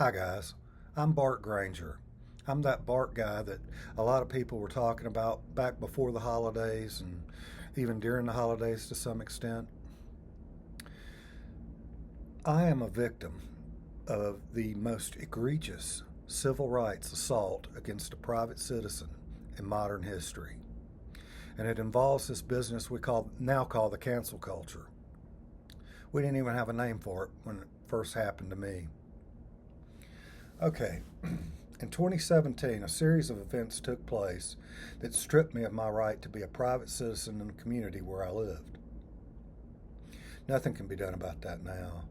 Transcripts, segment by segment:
Hi, guys. I'm Bart Granger. I'm that Bart guy that a lot of people were talking about back before the holidays and even during the holidays to some extent. I am a victim of the most egregious civil rights assault against a private citizen in modern history. And it involves this business we call the cancel culture. We didn't even have a name for it when it first happened to me. Okay, in 2017, a series of events took place that stripped me of my right to be a private citizen in the community where I lived. Nothing can be done about that now,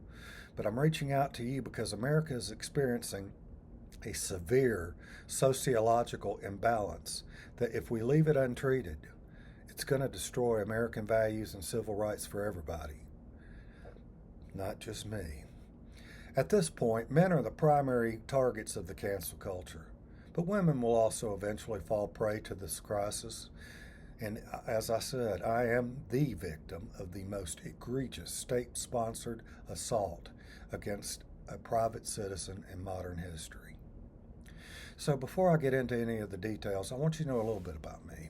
but I'm reaching out to you because America is experiencing a severe sociological imbalance that, if we leave it untreated, it's going to destroy American values and civil rights for everybody, not just me. At this point, men are the primary targets of the cancel culture, but women will also eventually fall prey to this crisis. And as I said, I am the victim of the most egregious state sponsored assault against a private citizen in modern history. So, before I get into any of the details, I want you to know a little bit about me.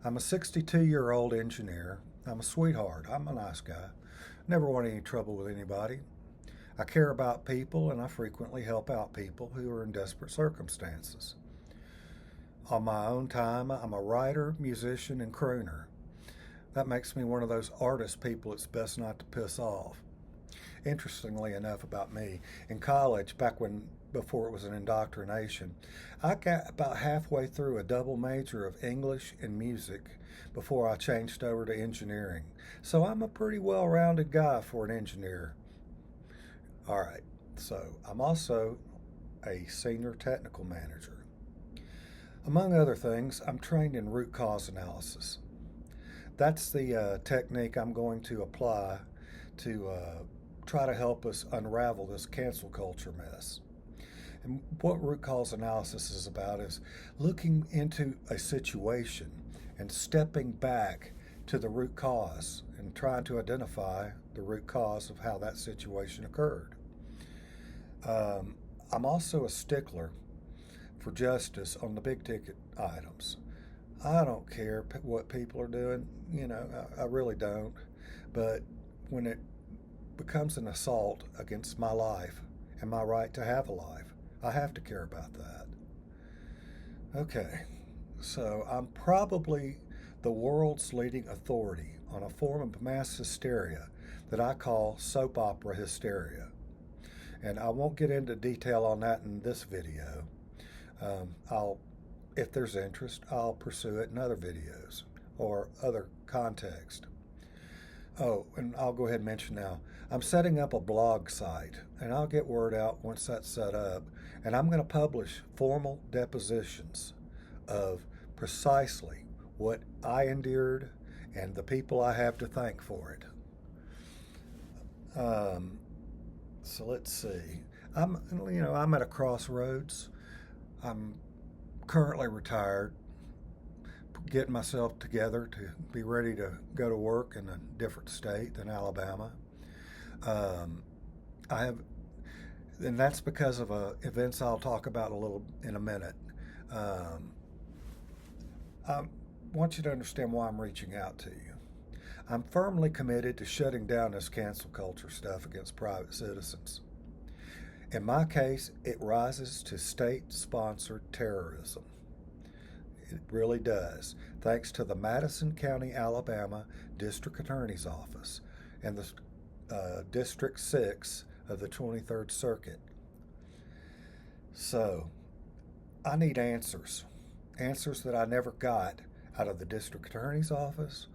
I'm a 62-year-old engineer. I'm a sweetheart. I'm a nice guy. Never want any trouble with anybody. I care about people, and I frequently help out people who are in desperate circumstances. On my own time, I'm a writer, musician, and crooner. That makes me one of those artist people it's best not to piss off. Interestingly enough about me, in college, before it was an indoctrination, I got about halfway through a double major of English and music before I changed over to engineering. So I'm a pretty well-rounded guy for an engineer. All right, so I'm also a senior technical manager. Among other things, I'm trained in root cause analysis. That's the technique I'm going to apply to try to help us unravel this cancel culture mess. And what root cause analysis is about is looking into a situation and stepping back to the root cause and trying to identify the root cause of how that situation occurred. I'm also a stickler for justice on the big ticket items. I don't care what people are doing, I really don't. But when it becomes an assault against my life and my right to have a life, I have to care about that. Okay, so I'm probably the world's leading authority on a form of mass hysteria that I call soap opera hysteria. And I won't get into detail on that in this video. If there's interest, I'll pursue it in other videos or other context. Oh, and I'll go ahead and mention now, I'm setting up a blog site, and I'll get word out once that's set up, and I'm going to publish formal depositions of precisely what I endured and the people I have to thank for it. So let's see. I'm at a crossroads. I'm currently retired, getting myself together to be ready to go to work in a different state than Alabama. I have, and that's because of events I'll talk about a little in a minute. I want you to understand why I'm reaching out to you. I'm firmly committed to shutting down this cancel culture stuff against private citizens. In my case, it rises to state-sponsored terrorism. It really does, thanks to the Madison County, Alabama District Attorney's Office and the District 6 of the 23rd Circuit. So, I need answers. Answers that I never got out of the District Attorney's Office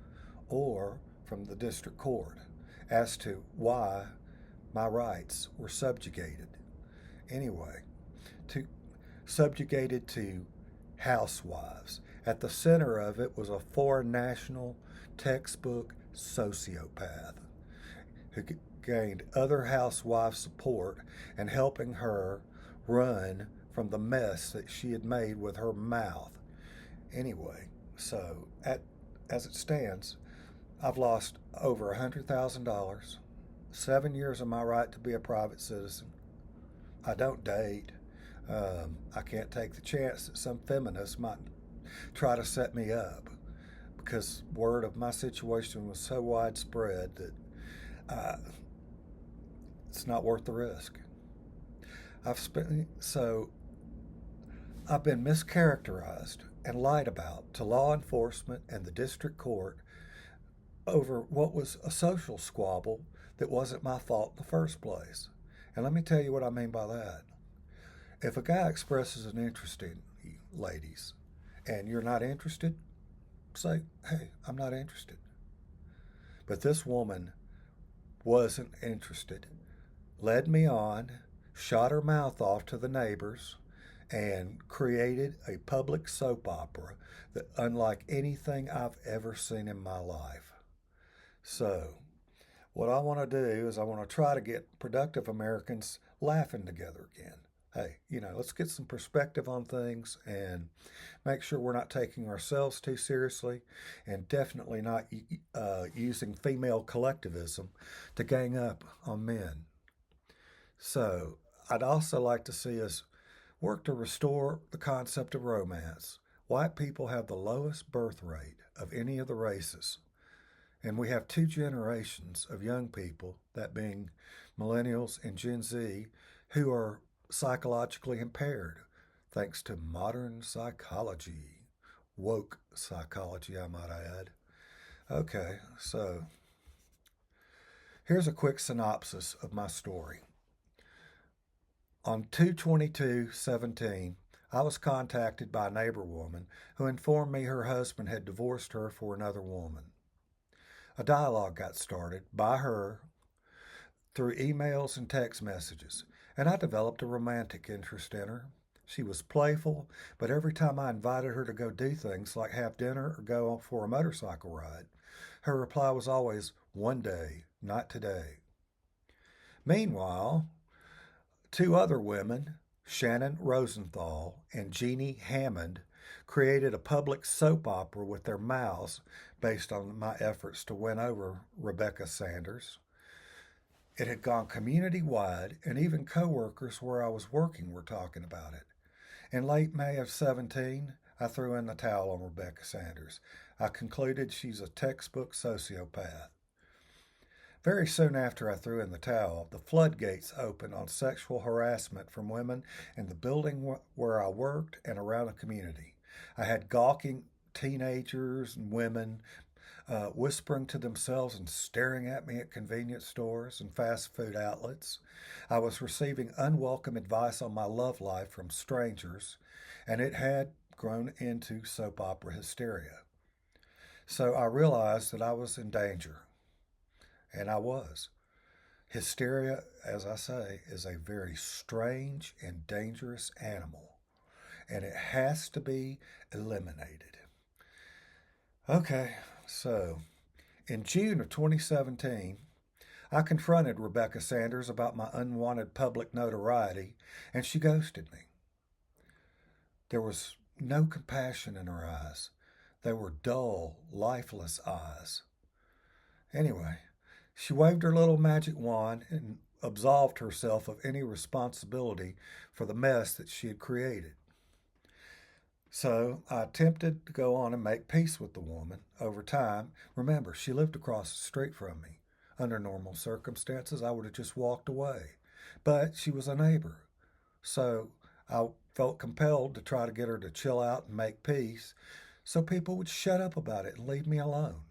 or from the District Court as to why my rights were subjugated. Anyway, subjugated to housewives. At the center of it was a foreign national textbook sociopath who gained other housewives' support and helping her run from the mess that she had made with her mouth. Anyway, so as it stands, I've lost over $100,000, 7 years of my right to be a private citizen, I don't date. I can't take the chance that some feminist might try to set me up because word of my situation was so widespread that uh, it's not worth the risk. So I've been mischaracterized and lied about to law enforcement and the district court over what was a social squabble that wasn't my fault in the first place. And let me tell you what I mean by that. If a guy expresses an interest in you, ladies, and you're not interested, say, hey, I'm not interested. But this woman wasn't interested, led me on, shot her mouth off to the neighbors, and created a public soap opera that unlike anything I've ever seen in my life. So, what I want to do is I want to try to get productive Americans laughing together again. Hey, let's get some perspective on things and make sure we're not taking ourselves too seriously and definitely not using female collectivism to gang up on men. So, I'd also like to see us work to restore the concept of romance. White people have the lowest birth rate of any of the races. And we have two generations of young people, that being millennials and Gen Z, who are psychologically impaired thanks to modern psychology. Woke psychology, I might add. Okay, so here's a quick synopsis of my story. On 2/22/17, I was contacted by a neighbor woman who informed me her husband had divorced her for another woman. A dialogue got started by her through emails and text messages, and I developed a romantic interest in her. She was playful, but every time I invited her to go do things like have dinner or go for a motorcycle ride, her reply was always, one day, not today. Meanwhile, two other women, Shannon Rosenthal and Jeannie Hammond, created a public soap opera with their mouths based on my efforts to win over Rebecca Sanders. It had gone community wide, and even coworkers where I was working were talking about it. In late May of 17, I threw in the towel on Rebecca Sanders. I concluded she's a textbook sociopath. Very soon after I threw in the towel, the floodgates opened on sexual harassment from women in the building where I worked and around the community. I had gawking teenagers and women whispering to themselves and staring at me at convenience stores and fast food outlets. I was receiving unwelcome advice on my love life from strangers, and it had grown into soap opera hysteria. So I realized that I was in danger, and I was. Hysteria, as I say, is a very strange and dangerous animal, and it has to be eliminated. Okay, so in June of 2017, I confronted Rebecca Sanders about my unwanted public notoriety, and she ghosted me. There was no compassion in her eyes. They were dull, lifeless eyes. Anyway, she waved her little magic wand and absolved herself of any responsibility for the mess that she had created. So I attempted to go on and make peace with the woman. Over time, remember, she lived across the street from me. Under normal circumstances, I would have just walked away. But she was a neighbor. So I felt compelled to try to get her to chill out and make peace so people would shut up about it and leave me alone.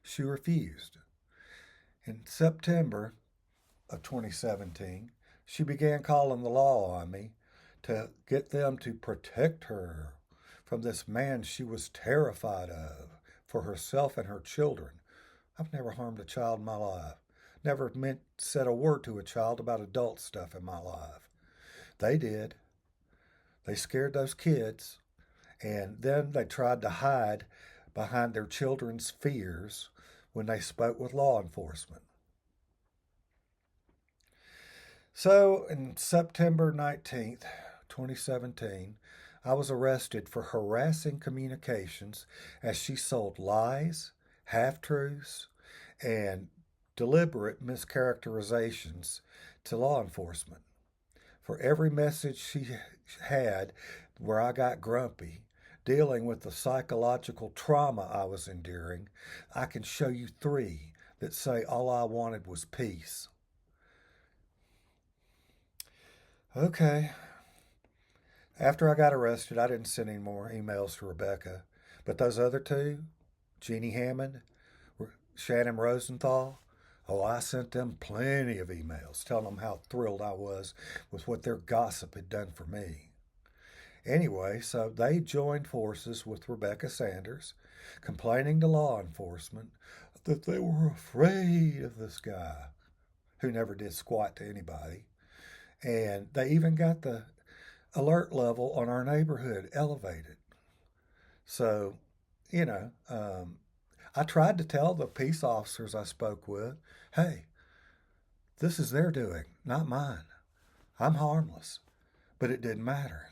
She refused. In September of 2017, she began calling the law on me to get them to protect her from this man she was terrified of for herself and her children. I've never harmed a child in my life. Never said a word to a child about adult stuff in my life. They did. They scared those kids, and then they tried to hide behind their children's fears when they spoke with law enforcement. So, in September 19th, 2017, I was arrested for harassing communications as she sold lies, half truths, and deliberate mischaracterizations to law enforcement. For every message she had where I got grumpy, dealing with the psychological trauma I was enduring, I can show you 3 that say all I wanted was peace. Okay. After I got arrested, I didn't send any more emails to Rebecca. But those other 2, Jeannie Hammond, Shannon Rosenthal, oh, I sent them plenty of emails telling them how thrilled I was with what their gossip had done for me. Anyway, so they joined forces with Rebecca Sanders, complaining to law enforcement that they were afraid of this guy who never did squat to anybody. And they even got the alert level on our neighborhood elevated. So, you know, I tried to tell the peace officers I spoke with, hey, this is their doing, not mine. I'm harmless. But it didn't matter.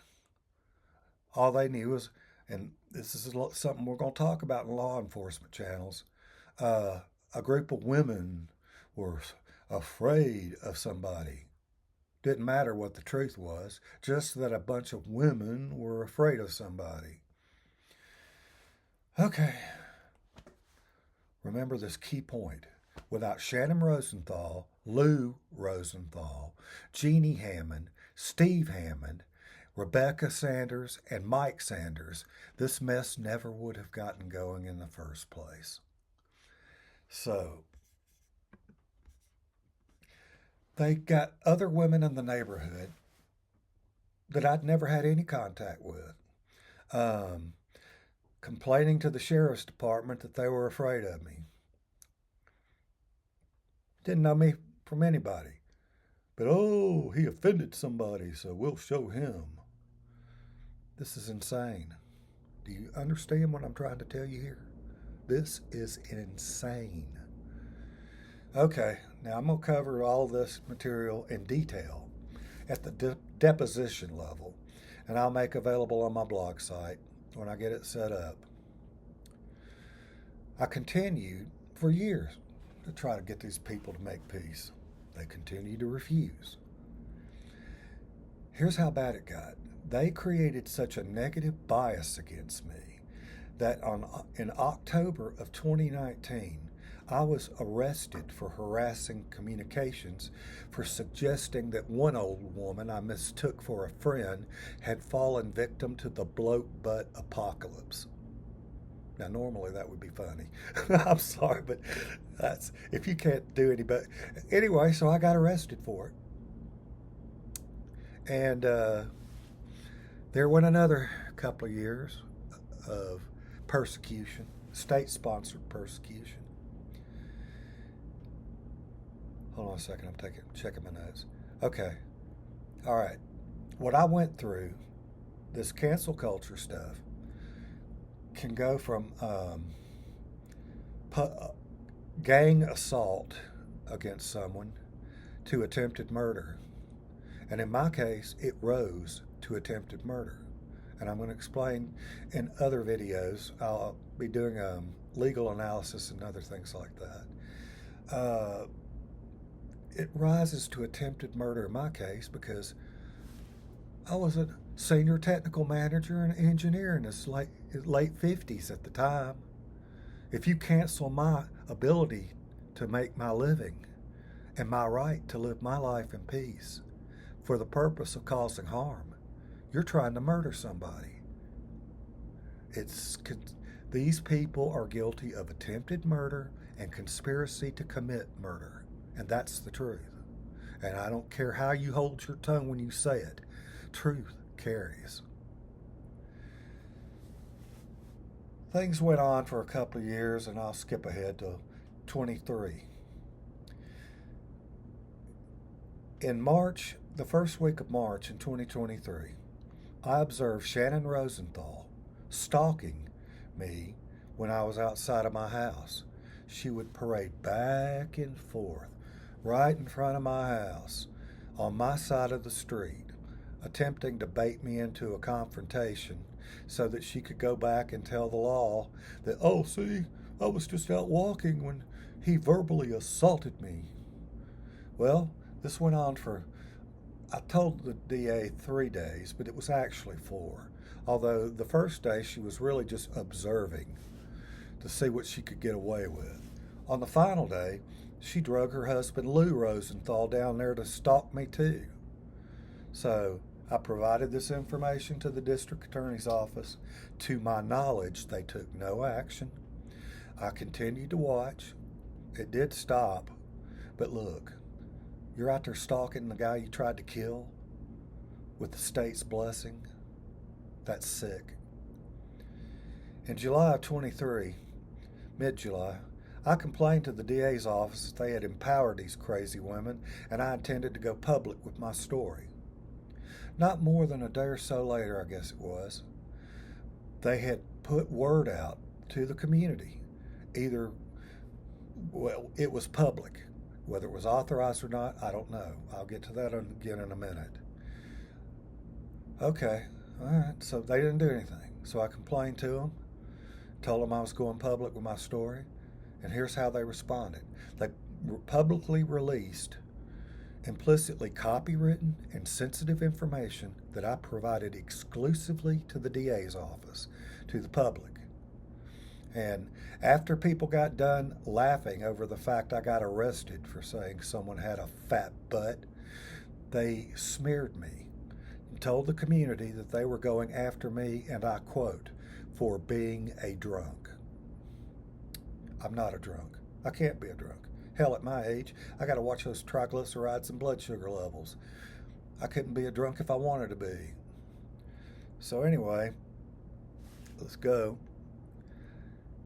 All they knew was, and this is something we're going to talk about in law enforcement channels, a group of women were afraid of somebody. Didn't matter what the truth was, just that a bunch of women were afraid of somebody. Okay. Remember this key point. Without Shannon Rosenthal, Lou Rosenthal, Jeannie Hammond, Steve Hammond, Rebecca Sanders, and Mike Sanders, this mess never would have gotten going in the first place. So, they got other women in the neighborhood that I'd never had any contact with, complaining to the sheriff's department that they were afraid of me. Didn't know me from anybody. But oh, he offended somebody, so we'll show him. This is insane. Do you understand what I'm trying to tell you here? This is insane. Okay, now I'm going to cover all this material in detail at the deposition level, and I'll make available on my blog site when I get it set up. I continued for years to try to get these people to make peace. They continued to refuse. Here's how bad it got. They created such a negative bias against me that in October of 2019, I was arrested for harassing communications for suggesting that one old woman I mistook for a friend had fallen victim to the bloat butt apocalypse. Now, normally that would be funny. I'm sorry, but that's if you can't do any better. Anyway, so I got arrested for it. And there went another couple of years of persecution, state-sponsored persecution. Hold on a second, I'm checking my notes. Okay, all right. What I went through, this cancel culture stuff, can go from gang assault against someone to attempted murder. And in my case, it rose to attempted murder. And I'm going to explain in other videos. I'll be doing legal analysis and other things like that. It rises to attempted murder in my case because I was a senior technical manager and engineer in his late 50s at the time. If you cancel my ability to make my living and my right to live my life in peace for the purpose of causing harm, you're trying to murder somebody. These people are guilty of attempted murder and conspiracy to commit murder, and that's the truth. And I don't care how you hold your tongue when you say it. Truth carries. Things went on for a couple of years, and I'll skip ahead to 23. In March, the first week of March in 2023, I observed Shannon Rosenthal stalking me when I was outside of my house. She would parade back and forth right in front of my house on my side of the street, attempting to bait me into a confrontation so that she could go back and tell the law that, oh, see, I was just out walking when he verbally assaulted me. Well, this went on for I told the DA 3 days, but it was actually 4. Although the first day she was really just observing to see what she could get away with. On the final day, she drug her husband Lou Rosenthal down there to stalk me too. So I provided this information to the district attorney's office. To my knowledge, they took no action. I continued to watch. It did stop. But look, you're out there stalking the guy you tried to kill with the state's blessing. That's sick. In July of 23, mid-July, I complained to the DA's office that they had empowered these crazy women, and I intended to go public with my story. Not more than a day or so later, I guess it was, they had put word out to the community. Well, it was public. Whether it was authorized or not, I don't know. I'll get to that again in a minute. Okay, all right, so they didn't do anything. So I complained to them, told them I was going public with my story, and here's how they responded. They publicly released implicitly copywritten and sensitive information that I provided exclusively to the DA's office, to the public. And after people got done laughing over the fact I got arrested for saying someone had a fat butt, they smeared me and told the community that they were going after me, and I quote, for being a drunk. I'm not a drunk. I can't be a drunk. Hell, at my age, I got to watch those triglycerides and blood sugar levels. I couldn't be a drunk if I wanted to be. So anyway, let's go.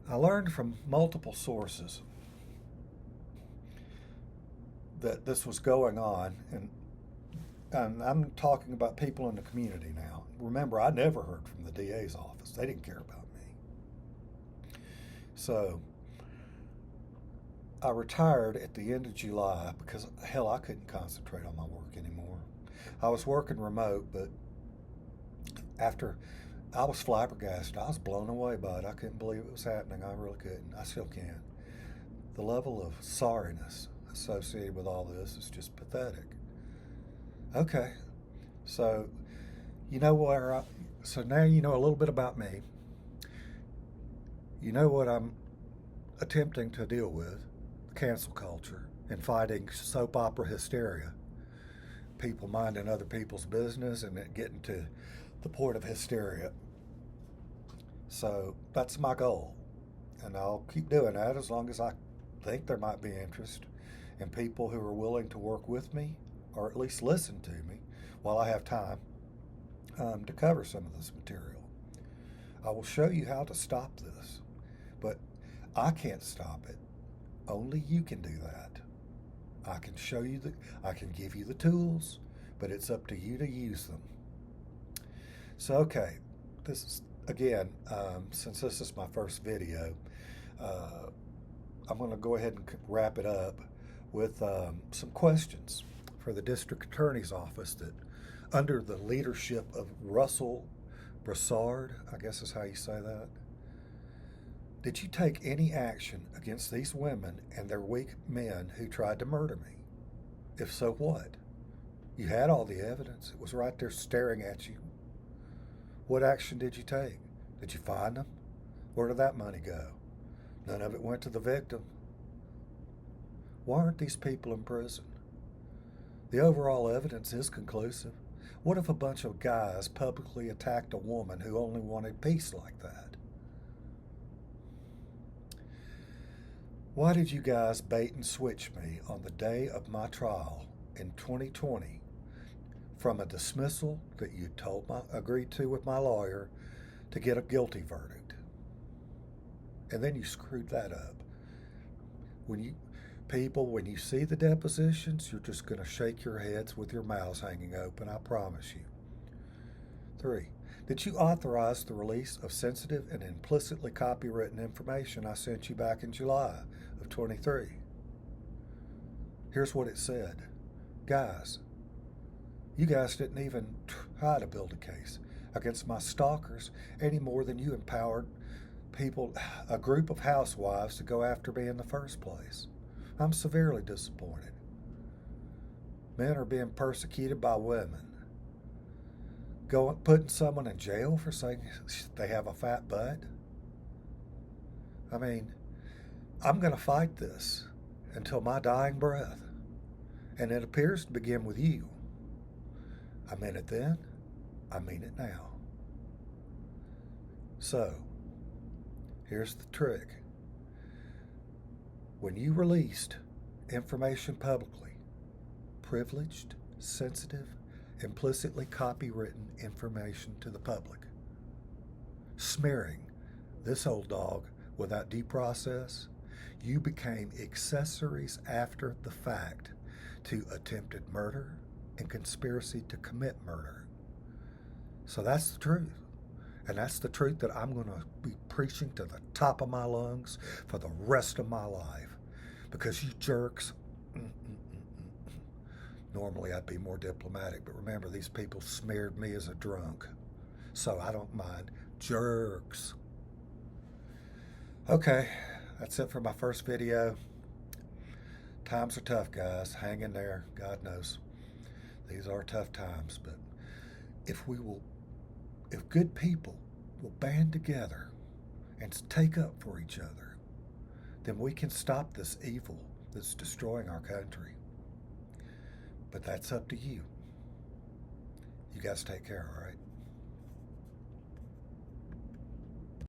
I learned from multiple sources that this was going on, and I'm talking about people in the community now. Remember, I never heard from the DA's office. They didn't care about me. So I retired at the end of July because, hell, I couldn't concentrate on my work anymore. I was working remote, but after I was flabbergasted. I was blown away by it. I couldn't believe it was happening. I really couldn't. I still can't. The level of sorriness associated with all this is just pathetic. Okay, so so now you know a little bit about me. You know what I'm attempting to deal with, cancel culture and fighting soap opera hysteria. People minding other people's business and it getting to the point of hysteria. So that's my goal. And I'll keep doing that as long as I think there might be interest in people who are willing to work with me or at least listen to me while I have time to cover some of this material. I will show you how to stop this, but I can't stop it. Only you can do that. I can show you I can give you the tools, but it's up to you to use them. So, okay, this is, again, since this is my first video, I'm going to go ahead and wrap it up with some questions for the district attorney's office that, under the leadership of Russell Broussard, I guess is how you say that. Did you take any action against these women and their weak men who tried to murder me? If so, what? You had all the evidence. It was right there staring at you. What action did you take? Did you find them? Where did that money go? None of it went to the victim. Why aren't these people in prison? The overall evidence is conclusive. What if a bunch of guys publicly attacked a woman who only wanted peace like that? Why did you guys bait and switch me on the day of my trial in 2020 from a dismissal that you agreed to with my lawyer to get a guilty verdict? And then you screwed that up. When you see the depositions, you're just going to shake your heads with your mouths hanging open, I promise you. 3, did you authorize the release of sensitive and implicitly copywritten information I sent you back in July of 23? Here's what it said. Guys, you guys didn't even try to build a case against my stalkers any more than you empowered a group of housewives to go after me in the first place. I'm severely disappointed. Men are being persecuted by women. Putting someone in jail for saying they have a fat butt. I mean, I'm going to fight this until my dying breath. And it appears to begin with you. I meant it then. I mean it now. So, here's the trick. When you released information publicly, privileged, sensitive, implicitly copywritten information to the public, smearing this old dog without due process, you became accessories after the fact to attempted murder and conspiracy to commit murder. So that's the truth. And that's the truth that I'm going to be preaching to the top of my lungs for the rest of my life. Because you jerks, normally I'd be more diplomatic, but remember, these people smeared me as a drunk. So I don't mind. Jerks. Okay, that's it for my first video. Times are tough, guys. Hang in there. God knows. These are tough times, but if good people will band together and take up for each other, then we can stop this evil that's destroying our country. But that's up to you. You guys take care, all right?